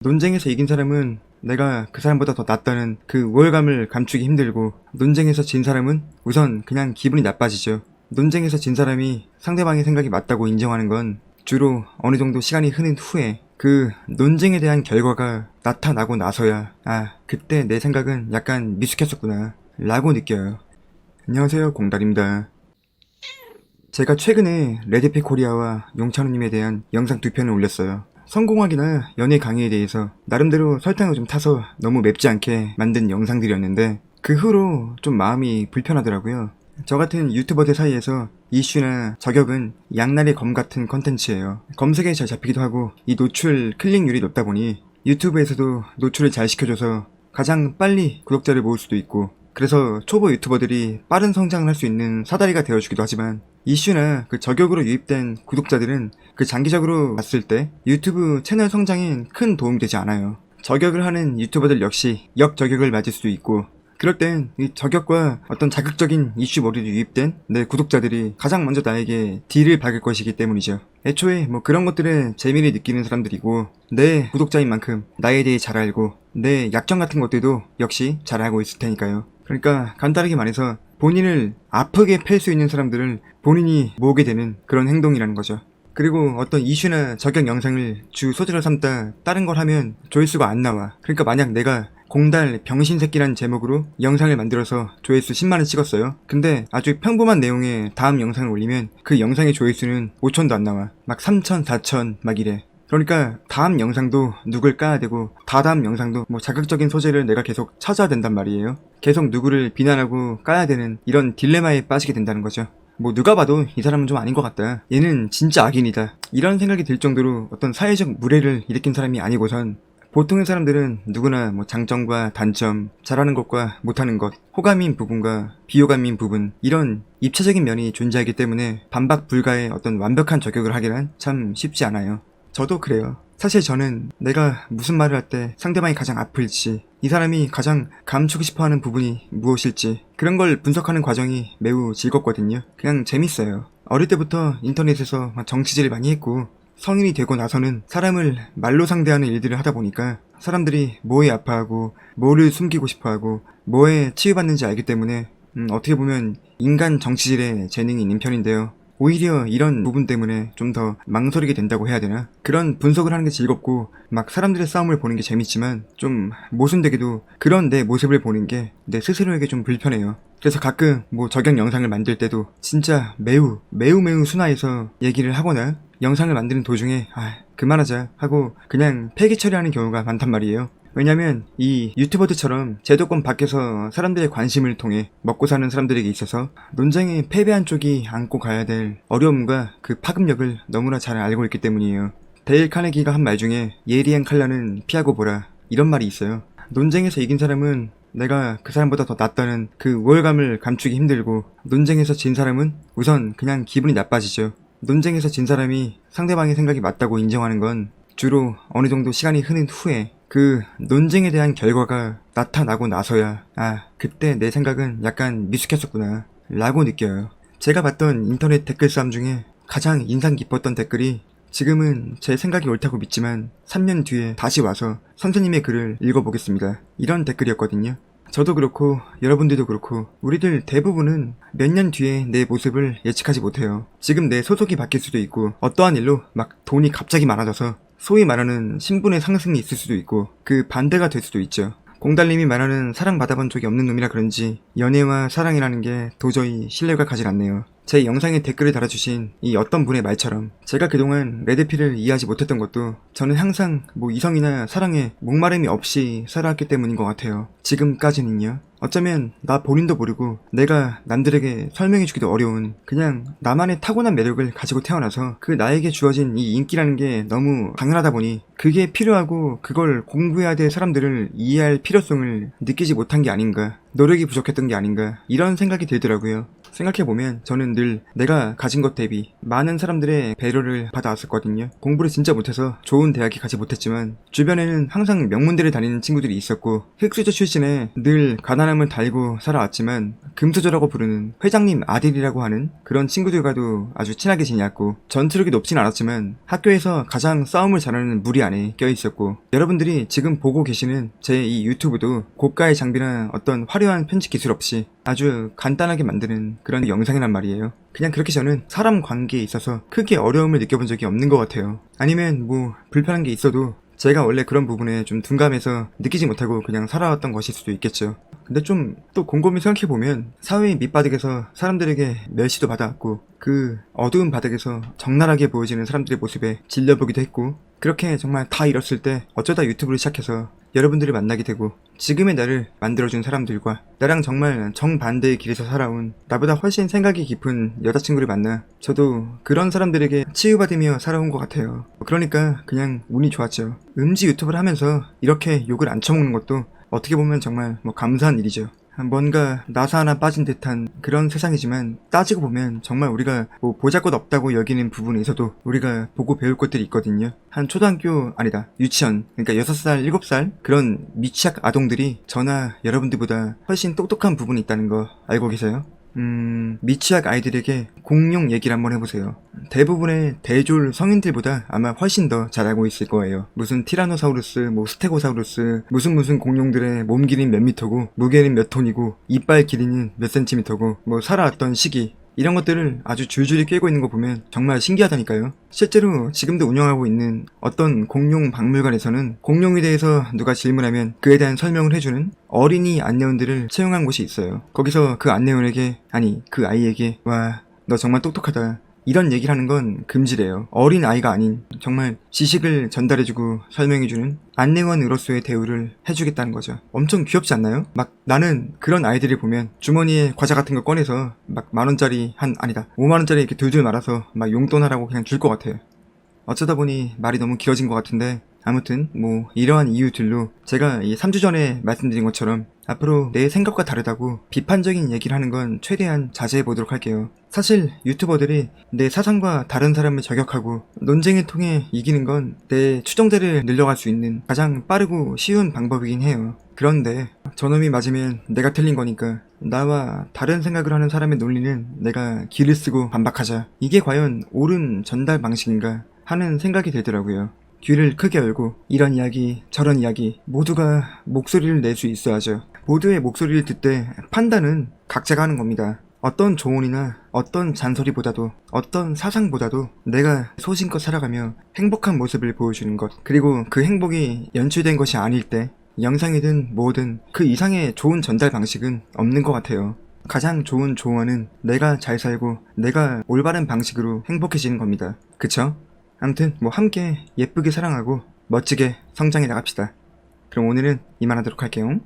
논쟁에서 이긴 사람은 내가 그 사람보다 더 낫다는 그 우월감을 감추기 힘들고, 논쟁에서 진 사람은 우선 그냥 기분이 나빠지죠. 논쟁에서 진 사람이 상대방의 생각이 맞다고 인정하는 건 주로 어느 정도 시간이 흐른 후에 그 논쟁에 대한 결과가 나타나고 나서야 그때 내 생각은 약간 미숙했었구나 라고 느껴요. 안녕하세요, 공달입니다. 제가 최근에 레드필 코리아와 용찬우님에 대한 영상 2편을 올렸어요. 성공학이나 연애 강의에 대해서 나름대로 설탕을 좀 타서 너무 맵지 않게 만든 영상들이었는데, 그 후로 좀 마음이 불편하더라고요. 저 같은 유튜버들 사이에서 이슈나 저격은 양날의 검 같은 컨텐츠예요. 검색에 잘 잡히기도 하고, 이 노출 클릭률이 높다 보니 유튜브에서도 노출을 잘 시켜줘서 가장 빨리 구독자를 모을 수도 있고, 그래서 초보 유튜버들이 빠른 성장을 할 수 있는 사다리가 되어주기도 하지만, 이슈나 그 저격으로 유입된 구독자들은 그 장기적으로 봤을 때 유튜브 채널 성장에 큰 도움이 되지 않아요. 저격을 하는 유튜버들 역시 역저격을 맞을 수도 있고, 그럴 땐 이 저격과 어떤 자극적인 이슈 머리로 유입된 내 구독자들이 가장 먼저 나에게 딜을 박을 것이기 때문이죠. 애초에 뭐 그런 것들에 재미를 느끼는 사람들이고, 내 구독자인 만큼 나에 대해 잘 알고 내 약점 같은 것들도 역시 잘 알고 있을 테니까요. 그러니까 간단하게 말해서 본인을 아프게 팰 수 있는 사람들을 본인이 모으게 되는 그런 행동이라는 거죠. 그리고 어떤 이슈나 저격 영상을 주 소재로 삼다 다른 걸 하면 조회수가 안 나와. 그러니까 만약 내가 공달 병신새끼라는 제목으로 영상을 만들어서 조회수 10만원 찍었어요. 근데 아주 평범한 내용의 다음 영상을 올리면 그 영상의 조회수는 5천도 안 나와. 막 3천, 4천 막 이래. 그러니까 다음 영상도 누굴 까야 되고, 다다음 영상도 뭐 자극적인 소재를 내가 계속 찾아야 된단 말이에요. 계속 누구를 비난하고 까야 되는 이런 딜레마에 빠지게 된다는 거죠. 뭐 누가 봐도 이 사람은 좀 아닌 것 같다, 얘는 진짜 악인이다, 이런 생각이 들 정도로 어떤 사회적 무례를 일으킨 사람이 아니고선, 보통의 사람들은 누구나 뭐 장점과 단점, 잘하는 것과 못하는 것, 호감인 부분과 비호감인 부분, 이런 입체적인 면이 존재하기 때문에 반박 불가의 어떤 완벽한 저격을 하기란 참 쉽지 않아요. 저도 그래요. 사실 저는 내가 무슨 말을 할 때 상대방이 가장 아플지, 이 사람이 가장 감추고 싶어하는 부분이 무엇일지, 그런 걸 분석하는 과정이 매우 즐겁거든요. 그냥 재밌어요. 어릴 때부터 인터넷에서 정치질을 많이 했고, 성인이 되고 나서는 사람을 말로 상대하는 일들을 하다 보니까 사람들이 뭐에 아파하고 뭐를 숨기고 싶어하고 뭐에 치유받는지 알기 때문에 어떻게 보면 인간 정치질에 재능이 있는 편인데요. 오히려 이런 부분 때문에 좀 더 망설이게 된다고 해야 되나? 그런 분석을 하는 게 즐겁고, 막 사람들의 싸움을 보는 게 재밌지만, 좀 모순되게도 그런 내 모습을 보는 게 내 스스로에게 좀 불편해요. 그래서 가끔 뭐 저격 영상을 만들 때도 진짜 매우 순화해서 얘기를 하거나, 영상을 만드는 도중에 그만하자 하고 그냥 폐기 처리하는 경우가 많단 말이에요. 왜냐면 이 유튜버들처럼 제도권 밖에서 사람들의 관심을 통해 먹고 사는 사람들에게 있어서 논쟁에 패배한 쪽이 안고 가야 될 어려움과 그 파급력을 너무나 잘 알고 있기 때문이에요. 데일 카네기가 한 말 중에 예리한 칼날은 피하고 보라, 이런 말이 있어요. 논쟁에서 이긴 사람은 내가 그 사람보다 더 낫다는 그 우월감을 감추기 힘들고, 논쟁에서 진 사람은 우선 그냥 기분이 나빠지죠. 논쟁에서 진 사람이 상대방의 생각이 맞다고 인정하는 건 주로 어느 정도 시간이 흐른 후에 그 논쟁에 대한 결과가 나타나고 나서야 그때 내 생각은 약간 미숙했었구나 라고 느껴요. 제가 봤던 인터넷 댓글 싸움 중에 가장 인상 깊었던 댓글이, 지금은 제 생각이 옳다고 믿지만 3년 뒤에 다시 와서 선생님의 글을 읽어보겠습니다, 이런 댓글이었거든요. 저도 그렇고 여러분들도 그렇고 우리들 대부분은 몇 년 뒤에 내 모습을 예측하지 못해요. 지금 내 소속이 바뀔 수도 있고, 어떠한 일로 막 돈이 갑자기 많아져서 소위 말하는 신분의 상승이 있을 수도 있고, 그 반대가 될 수도 있죠. 공달님이 말하는 사랑받아본 적이 없는 놈이라 그런지 연애와 사랑이라는 게 도저히 신뢰가 가질 않네요. 제 영상에 댓글을 달아주신 이 어떤 분의 말처럼 제가 그동안 레드필을 이해하지 못했던 것도 저는 항상 뭐 이성이나 사랑에 목마름이 없이 살아왔기 때문인 것 같아요. 지금까지는요. 어쩌면 나 본인도 모르고 내가 남들에게 설명해주기도 어려운 그냥 나만의 타고난 매력을 가지고 태어나서 그 나에게 주어진 이 인기라는 게 너무 당연하다 보니 그게 필요하고 그걸 공부해야 될 사람들을 이해할 필요성을 느끼지 못한 게 아닌가, 노력이 부족했던 게 아닌가, 이런 생각이 들더라고요. 생각해보면 저는 늘 내가 가진 것 대비 많은 사람들의 배려를 받아왔었거든요. 공부를 진짜 못해서 좋은 대학에 가지 못했지만 주변에는 항상 명문대를 다니는 친구들이 있었고 흙수저 출신에 늘 가난함을 달고 살아왔지만 금수저라고 부르는 회장님 아들이라고 하는 그런 친구들과도 아주 친하게 지냈고 전투력이 높진 않았지만 학교에서 가장 싸움을 잘하는 무리 안에 껴있었고 여러분들이 지금 보고 계시는 제 이 유튜브도 고가의 장비나 어떤 화려한 편집 기술 없이 아주 간단하게 만드는 그런 영상이란 말이에요. 그냥 그렇게 저는 사람 관계에 있어서 크게 어려움을 느껴본 적이 없는 것 같아요. 아니면 뭐 불편한 게 있어도 제가 원래 그런 부분에 좀 둔감해서 느끼지 못하고 그냥 살아왔던 것일 수도 있겠죠. 근데 좀 또 곰곰이 생각해보면 사회의 밑바닥에서 사람들에게 멸시도 받아왔고 그 어두운 바닥에서 적나라하게 보여지는 사람들의 모습에 질려보기도 했고 그렇게 정말 다 잃었을 때 어쩌다 유튜브를 시작해서 여러분들을 만나게 되고 지금의 나를 만들어준 사람들과 나랑 정말 정반대의 길에서 살아온 나보다 훨씬 생각이 깊은 여자친구를 만나 저도 그런 사람들에게 치유받으며 살아온 것 같아요. 그러니까 그냥 운이 좋았죠. 음지 유튜브를 하면서 이렇게 욕을 안 쳐먹는 것도 어떻게 보면 정말 감사한 일이죠. 뭔가 나사 하나 빠진 듯한 그런 세상이지만 따지고 보면 정말 우리가 뭐 보잘것 없다고 여기는 부분에서도 우리가 보고 배울 것들이 있거든요. 한 초등학교 아니다 유치원 그러니까 6살 7살 그런 미취학 아동들이 저나 여러분들보다 훨씬 똑똑한 부분이 있다는 거 알고 계세요? 미취학 아이들에게 공룡 얘기를 한번 해보세요. 대부분의 대졸 성인들보다 아마 훨씬 더 잘 알고 있을 거예요. 무슨 티라노사우루스, 뭐 스테고사우루스, 무슨 공룡들의 몸 길이는 몇 미터고, 무게는 몇 톤이고, 이빨 길이는 몇 센티미터고, 뭐 살아왔던 시기, 이런 것들을 아주 줄줄이 꿰고 있는 거 보면 정말 신기하다니까요. 실제로 지금도 운영하고 있는 어떤 공룡 박물관에서는 공룡에 대해서 누가 질문하면 그에 대한 설명을 해주는 어린이 안내원들을 채용한 곳이 있어요. 거기서 그 안내원에게 아니 그 아이에게 와 너 정말 똑똑하다 이런 얘기를 하는 건 금지래요. 어린 아이가 아닌 정말 지식을 전달해주고 설명해주는 안내원으로서의 대우를 해주겠다는 거죠. 엄청 귀엽지 않나요? 막 나는 그런 아이들을 보면 주머니에 과자 같은 거 꺼내서 막 만원짜리 아니다 5만원짜리 이렇게 둘둘 말아서 막 용돈 하라고 그냥 줄 것 같아요. 어쩌다 보니 말이 너무 길어진 것 같은데 아무튼 뭐 이러한 이유들로 제가 이 3주 전에 말씀드린 것처럼 앞으로 내 생각과 다르다고 비판적인 얘기를 하는 건 최대한 자제해 보도록 할게요. 사실 유튜버들이 내 사상과 다른 사람을 저격하고 논쟁을 통해 이기는 건 내 추종자를 늘려갈 수 있는 가장 빠르고 쉬운 방법이긴 해요. 그런데 저놈이 맞으면 내가 틀린 거니까 나와 다른 생각을 하는 사람의 논리는 내가 기를 쓰고 반박하자. 이게 과연 옳은 전달 방식인가 하는 생각이 들더라고요. 귀를 크게 열고 이런 이야기 저런 이야기 모두가 목소리를 낼 수 있어야죠. 모두의 목소리를 듣되 판단은 각자가 하는 겁니다. 어떤 조언이나 어떤 잔소리보다도 어떤 사상보다도 내가 소신껏 살아가며 행복한 모습을 보여주는 것 그리고 그 행복이 연출된 것이 아닐 때 영상이든 뭐든 그 이상의 좋은 전달 방식은 없는 것 같아요. 가장 좋은 조언은 내가 잘 살고 내가 올바른 방식으로 행복해지는 겁니다. 그쵸? 아무튼 뭐 함께 예쁘게 사랑하고 멋지게 성장해 나갑시다. 그럼 오늘은 이만하도록 할게요.